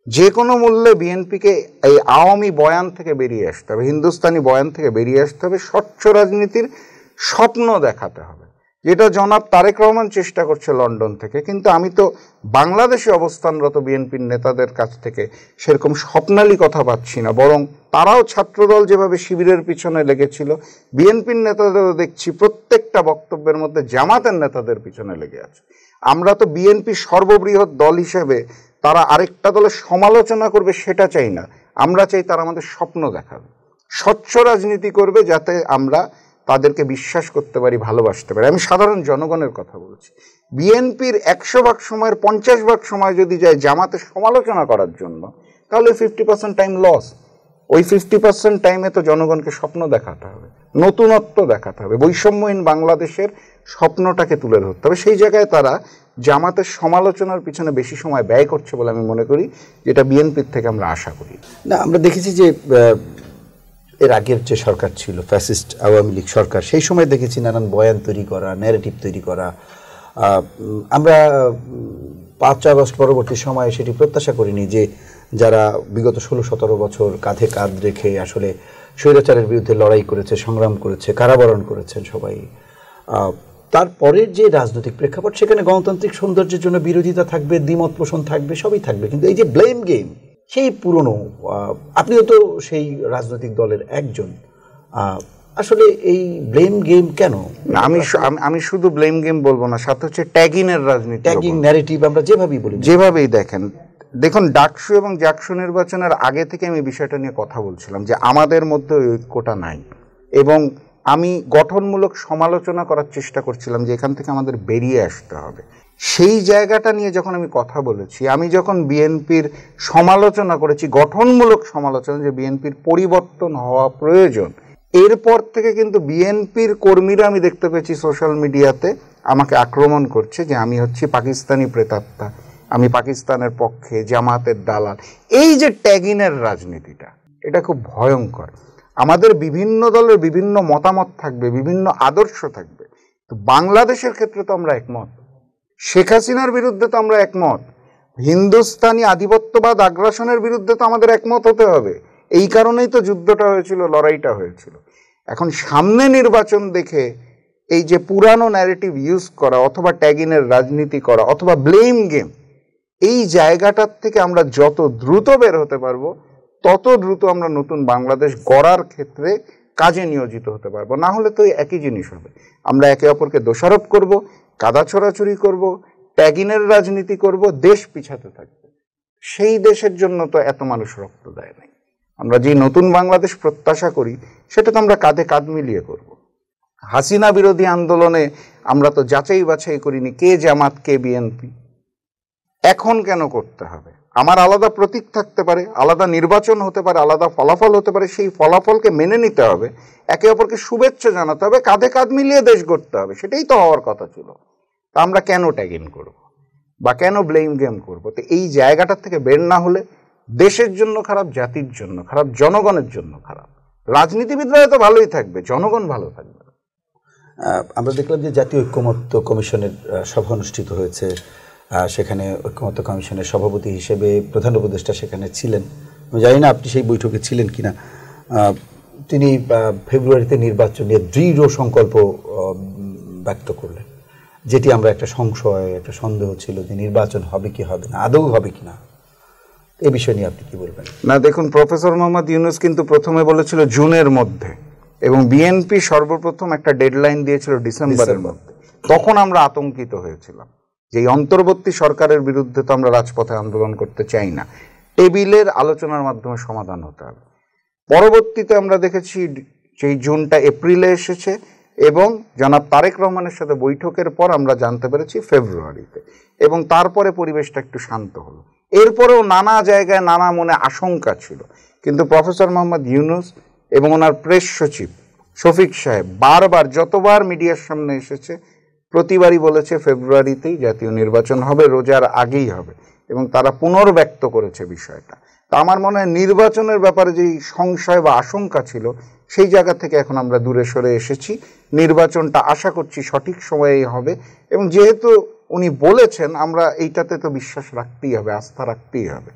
যে কোনো মূল্যে বিএনপিকে এই আওয়ামী বয়ান থেকে বেরিয়ে আসতে হবে, হিন্দুস্তানি বয়ান থেকে বেরিয়ে আসতে হবে, স্বচ্ছ রাজনীতির স্বপ্ন দেখাতে হবে, যেটা জনাব তারেক রহমান চেষ্টা করছে লন্ডন থেকে। কিন্তু আমি তো বাংলাদেশে অবস্থানরত বিএনপির নেতাদের কাছ থেকে সেরকম স্বপ্নালী কথা পাচ্ছি না, বরং তারাও ছাত্রদল যেভাবে শিবিরের পিছনে লেগেছিল, বিএনপির নেতাদেরও দেখছি প্রত্যেকটা বক্তব্যের মধ্যে জামাতের নেতাদের পিছনে লেগে আছে। আমরা তো বিএনপি সর্ববৃহৎ দল হিসেবে তারা আরেকটা দলের সমালোচনা করবে সেটা চাই না, আমরা চাই তারা আমাদের স্বপ্ন দেখাবে, স্বচ্ছ রাজনীতি করবে, যাতে আমরা তাদেরকে বিশ্বাস করতে পারি, ভালোবাসতে পারি। আমি সাধারণ জনগণের কথা বলছি। বিএনপির 100 ভাগ সময়ের 50 ভাগ সময় যদি যায় জামাতের সমালোচনা করার জন্য, তাহলে 50% টাইম লস। ওই 50% টাইমে তো জনগণকে স্বপ্ন দেখাতে হবে, নতুনত্ব দেখাতে হবে, বৈষম্যহীন বাংলাদেশের স্বপ্নটাকে তুলে ধরতে হবে। সেই জায়গায় তারা জামাতের সমালোচনার পিছনে বেশি সময় ব্যয় করছে বলে আমি মনে করি, যেটা বিএনপির থেকে আমরা আশা করি না। আমরা দেখেছি যে এর আগের যে সরকার ছিল, ফ্যাসিস্ট আওয়ামী লীগ সরকার, সেই সময় দেখেছি নানান বয়ান তৈরি করা, ন্যারেটিভ তৈরি করা। আমরা 5 আগস্ট পরবর্তী সময়ে সেটি প্রত্যাশা করিনি যে যারা বিগত 16-17 বছর কাঁধে কাঁধ রেখে আসলে স্বৈরাচারের বিরুদ্ধে লড়াই করেছে, সংগ্রাম করেছে, কারাবরণ করেছেন সবাই, তারপরের যে রাজনৈতিক প্রেক্ষাপট, সেখানে গণতান্ত্রিক সৌন্দর্যের জন্য বিরোধিতা থাকবে, দ্বিমত পোষণ থাকবে, সবই থাকবে। কিন্তু এই যে ব্লেম গেম, সেই পুরনো, আপনিও তো সেই রাজনৈতিক দলের একজন, আসলে এই ব্লেম গেম কেন? আমি শুধু ব্লেম গেম বলবো না, সাথে হচ্ছে ট্যাগিংয়ের রাজনীতি, ট্যাগিং ন্যারেটিভ, আমরা যেভাবেই বলি, যেভাবেই দেখুন ডাকসু এবং জাকসু নির্বাচনের আগে থেকে আমি বিষয়টা নিয়ে কথা বলছিলাম যে আমাদের মধ্যে ঐক্যটা নাই, এবং আমি গঠনমূলক সমালোচনা করার চেষ্টা করছিলাম যে এখান থেকে আমাদের বেরিয়ে আসতে হবে। সেই জায়গাটা নিয়ে যখন আমি কথা বলেছি, আমি যখন বিএনপির সমালোচনা করেছি, গঠনমূলক সমালোচনা, যে বিএনপির পরিবর্তন হওয়া প্রয়োজন, এরপর থেকে কিন্তু বিএনপির কর্মীরা আমি দেখতে পেয়েছি সোশ্যাল মিডিয়াতে আমাকে আক্রমণ করছে যে আমি হচ্ছি পাকিস্তানি প্রেতাত্মা, আমি পাকিস্তানের পক্ষে, জামাতের দালাল। এই যে ট্যাগিংয়ের রাজনীতিটা, এটা খুব ভয়ঙ্কর। আমাদের বিভিন্ন দলের বিভিন্ন মতামত থাকবে, বিভিন্ন আদর্শ থাকবে, তো বাংলাদেশের ক্ষেত্রে তো আমরা একমত, শেখ হাসিনার বিরুদ্ধে তো আমরা একমত, হিন্দুস্তানি আধিপত্যবাদ আগ্রাসনের বিরুদ্ধে তো আমাদের একমত হতে হবে। এই কারণেই তো যুদ্ধটা হয়েছিল, লড়াইটা হয়েছিল। এখন সামনে নির্বাচন দেখে এই যে পুরানো ন্যারেটিভ ইউজ করা, অথবা ট্যাগিংয়ের রাজনীতি করা, অথবা ব্লেম গেম, এই জায়গাটার থেকে আমরা যত দ্রুত বের হতে পারবো, তত দ্রুত আমরা নতুন বাংলাদেশ গড়ার ক্ষেত্রে কাজে নিয়োজিত হতে পারবো। না হলে তো একই জিনিস হবে, আমরা একে অপরকে দোষারোপ করব, কাদা ছোড়াছুরি করব, ট্যাগিংয়ের রাজনীতি করব, দেশ পিছাতে থাকবে। সেই দেশের জন্য তো এত মানুষ রক্ত দেয় নাই। আমরা যে নতুন বাংলাদেশ প্রত্যাশা করি, সেটা তো আমরা কাঁধে কাঁধ মিলিয়ে করব। হাসিনা বিরোধী আন্দোলনে আমরা তো যাচাই বাছাই করিনি কে জামাত কে বিএনপি। এখন কেন করতে হবে? আমার আলাদা প্রতীক থাকতে পারে, আলাদা নির্বাচন হতে পারে, আলাদা ফলাফল হতে পারে, সেই ফলাফলকে মেনে নিতে হবে, একে অপরকে শুভেচ্ছা জানাতে হবে, কাঁধে কাঁধ মিলিয়ে দেশ গড়তে হবে। সেটাই তো হওয়ার কথা ছিল। তা আমরা কেন ট্যাগিং করব বা কেন ব্লেম গেম করব? তো এই জায়গাটার থেকে বের না হলে দেশের জন্য খারাপ, জাতির জন্য খারাপ, জনগণের জন্য খারাপ। রাজনীতিবিদরা তো ভালোই থাকবে, জনগণ ভালো থাকবে। আমরা দেখলাম যে জাতীয় ঐক্যমত্য কমিশনের সভা অনুষ্ঠিত হয়েছে, সেখানে ঐক্যমত্য কমিশনের সভাপতি হিসেবে প্রধান উপদেষ্টা সেখানে ছিলেন। আমি জানি না আপনি সেই বৈঠকে ছিলেন কিনা। তিনি ফেব্রুয়ারিতে নির্বাচন নিয়ে দৃঢ় সংকল্প ব্যক্ত করলেন, যেটি আমরা একটা সংশয়, একটা সন্দেহ ছিল যে নির্বাচন হবে কি হবে না, আদৌ হবে কি না। এই বিষয় নিয়ে আপনি কি বলবেন? না, দেখুন, প্রফেসর মোহাম্মদ ইউনূস কিন্তু প্রথমে বলেছিল জুনের মধ্যে, এবং বিএনপি সর্বপ্রথম একটা ডেডলাইন দিয়েছিল ডিসেম্বরের মধ্যে। তখন আমরা আতঙ্কিত হয়েছিলাম যে এই অন্তর্বর্তী সরকারের বিরুদ্ধে তো আমরা রাজপথে আন্দোলন করতে চাই না, টেবিলের আলোচনার মাধ্যমে সমাধান হতে হবে। পরবর্তীতে আমরা দেখেছি সেই জুনটা এপ্রিলে এসেছে, এবং জনাব তারেক রহমানের সাথে বৈঠকের পর আমরা জানতে পেরেছি ফেব্রুয়ারিতে, এবং তারপরে পরিবেশটা একটু শান্ত হলো। এরপরেও নানা জায়গায় নানা মনে আশঙ্কা ছিল, কিন্তু প্রফেসর মোহাম্মদ ইউনূস এবং ওনার প্রেস সচিব শফিক সাহেব বারবার, যতবার মিডিয়ার সামনে এসেছে, প্রতিবারই বলেছে ফেব্রুয়ারিতেই জাতীয় নির্বাচন হবে, রোজার আগেই হবে, এবং তারা পুনর্ব্যক্ত করেছে বিষয়টা। তা আমার মনে হয় নির্বাচনের ব্যাপারে যেই সংশয় বা আশঙ্কা ছিল, সেই জায়গা থেকে এখন আমরা দূরে সরে এসেছি। নির্বাচনটা আশা করছি সঠিক সময়েই হবে, এবং যেহেতু উনি বলেছেন, আমরা এইটাতে তো বিশ্বাস রাখতেই হবে, আস্থা রাখতেই হবে।